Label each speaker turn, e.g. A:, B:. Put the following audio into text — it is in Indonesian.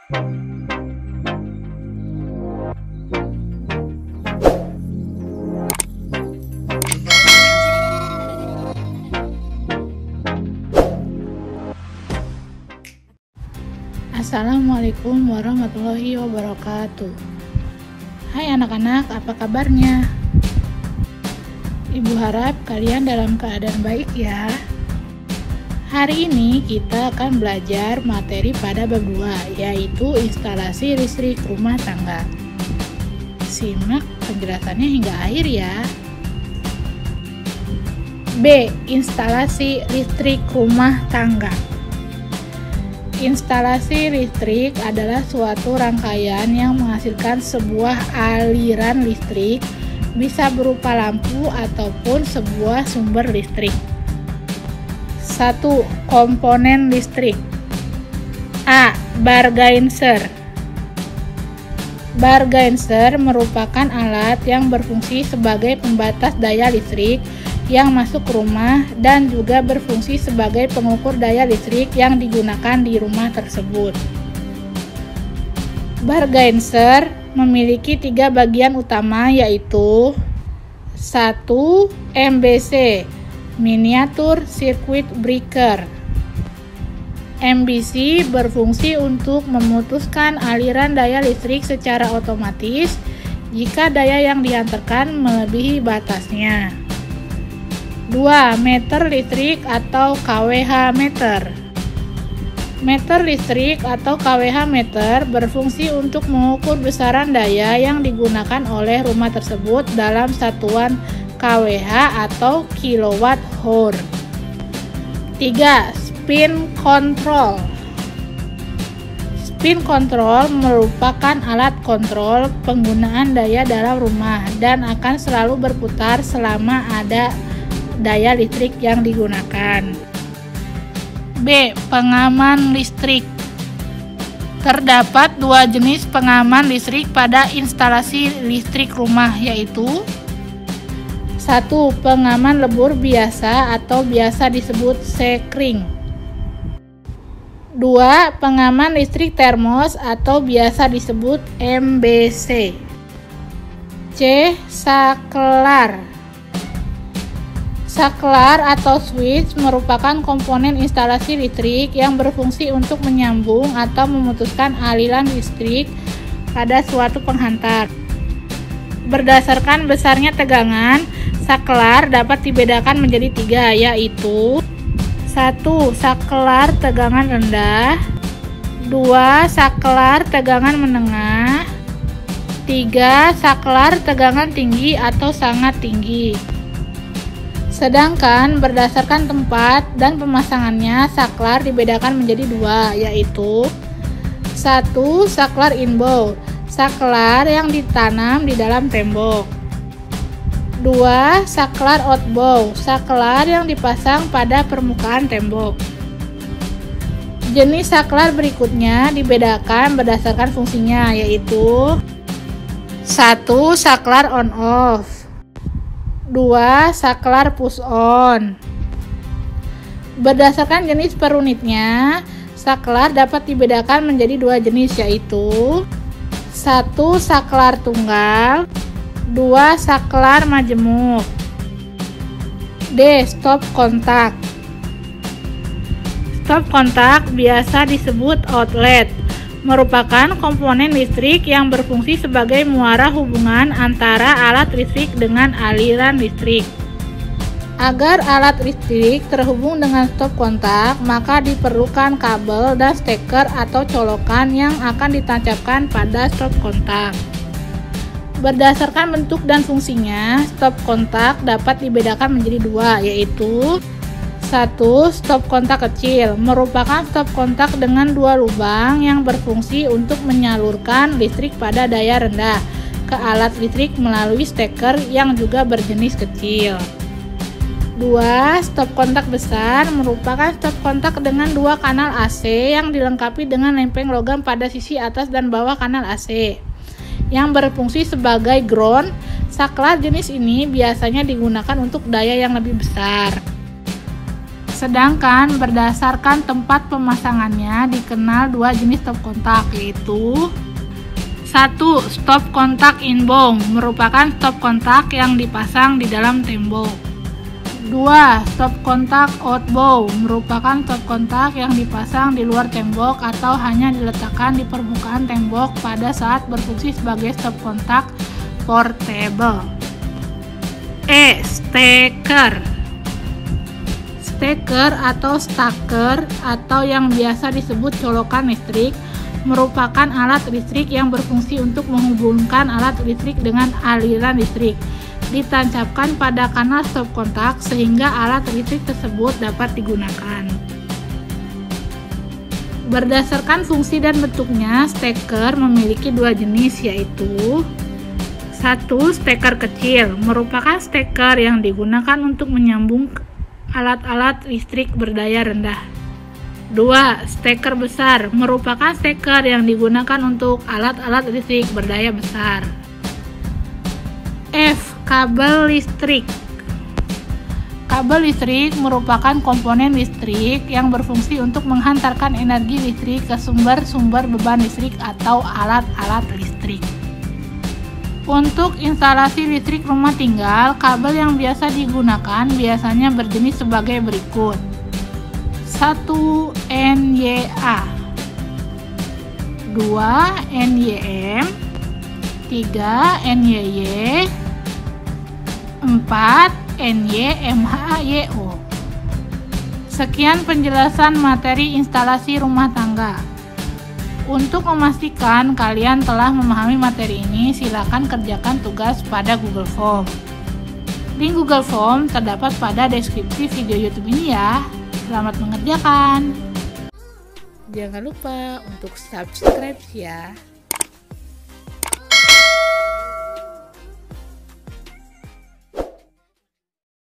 A: Assalamualaikum warahmatullahi wabarakatuh. Hai anak-anak, apa kabarnya? Ibu harap kalian dalam keadaan baik ya. Hari ini kita akan belajar materi pada bab 2, yaitu instalasi listrik rumah tangga. Simak penjelasannya hingga akhir ya. B. Instalasi listrik rumah tangga. Instalasi listrik adalah suatu rangkaian yang menghasilkan sebuah aliran listrik, bisa berupa lampu ataupun sebuah sumber listrik. 1. Komponen listrik. A. Bargainser. Bargainser merupakan alat yang berfungsi sebagai pembatas daya listrik yang masuk ke rumah dan juga berfungsi sebagai pengukur daya listrik yang digunakan di rumah tersebut. Bargainser memiliki 3 bagian utama, yaitu 1. MBC, Miniatur Circuit Breaker. MBC berfungsi untuk memutuskan aliran daya listrik secara otomatis jika daya yang diantarkan melebihi batasnya. 2. Meter listrik atau kWh meter. Meter listrik atau kWh meter berfungsi untuk mengukur besaran daya yang digunakan oleh rumah tersebut dalam satuan kWh atau kilowatt-hour. 3. Spin control. Spin control merupakan alat kontrol penggunaan daya dalam rumah dan akan selalu berputar selama ada daya listrik yang digunakan. B. Pengaman listrik. Terdapat 2 jenis pengaman listrik pada instalasi listrik rumah, yaitu 1. Pengaman lebur biasa atau biasa disebut sekring. 2. Pengaman listrik termos atau biasa disebut MBC. C. Saklar. Saklar atau switch merupakan komponen instalasi listrik yang berfungsi untuk menyambung atau memutuskan aliran listrik pada suatu penghantar. Berdasarkan besarnya tegangan, saklar dapat dibedakan menjadi 3, yaitu 1. Saklar tegangan rendah, 2. Saklar tegangan menengah, 3. Saklar tegangan tinggi atau sangat tinggi. Sedangkan berdasarkan tempat dan pemasangannya, saklar dibedakan menjadi 2, yaitu 1. Saklar inbound, saklar yang ditanam di dalam tembok. 2. Saklar outbound, saklar yang dipasang pada permukaan tembok. Jenis saklar berikutnya dibedakan berdasarkan fungsinya, yaitu 1. Saklar on-off, 2. Saklar push on. Berdasarkan jenis per unitnya, saklar dapat dibedakan menjadi 2 jenis, yaitu 1. Saklar tunggal, 2. Saklar majemuk. D. Stop kontak. Stop kontak biasa disebut outlet, merupakan komponen listrik yang berfungsi sebagai muara hubungan antara alat listrik dengan aliran listrik. Agar alat listrik terhubung dengan stop kontak, maka diperlukan kabel dan steker atau colokan yang akan ditancapkan pada stop kontak. Berdasarkan bentuk dan fungsinya, stop kontak dapat dibedakan menjadi 2, yaitu 1. Stop kontak kecil merupakan stop kontak dengan 2 lubang yang berfungsi untuk menyalurkan listrik pada daya rendah ke alat listrik melalui steker yang juga berjenis kecil. 2. Stop kontak besar merupakan stop kontak dengan 2 kanal AC yang dilengkapi dengan lempeng logam pada sisi atas dan bawah kanal AC yang berfungsi sebagai ground. Saklar jenis ini biasanya digunakan untuk daya yang lebih besar. Sedangkan berdasarkan tempat pemasangannya dikenal dua jenis stop kontak, yaitu 1. Stop kontak inbound, merupakan stop kontak yang dipasang di dalam tembok. 2. Stop kontak outbound, merupakan stop kontak yang dipasang di luar tembok atau hanya diletakkan di permukaan tembok pada saat berfungsi sebagai stop kontak portable. Steker. Steker atau staker atau yang biasa disebut colokan listrik merupakan alat listrik yang berfungsi untuk menghubungkan alat listrik dengan aliran listrik. Ditancapkan pada kanal stop kontak sehingga alat listrik tersebut dapat digunakan. Berdasarkan fungsi dan bentuknya, steker memiliki dua jenis, yaitu 1. Steker kecil, merupakan steker yang digunakan untuk menyambung alat-alat listrik berdaya rendah. 2. Steker besar, merupakan steker yang digunakan untuk alat-alat listrik berdaya besar. Kabel listrik. Kabel listrik merupakan komponen listrik yang berfungsi untuk menghantarkan energi listrik ke sumber-sumber beban listrik atau alat-alat listrik. Untuk instalasi listrik rumah tinggal, kabel yang biasa digunakan biasanya berjenis sebagai berikut. 1. NYA, 2. NYM, 3. NYY, 4. NYMHYO. Sekian penjelasan materi instalasi rumah tangga. Untuk memastikan kalian telah memahami materi ini, silakan kerjakan tugas pada Google Form. Link Google Form terdapat pada deskripsi video YouTube ini ya. Selamat mengerjakan. Jangan lupa untuk subscribe ya.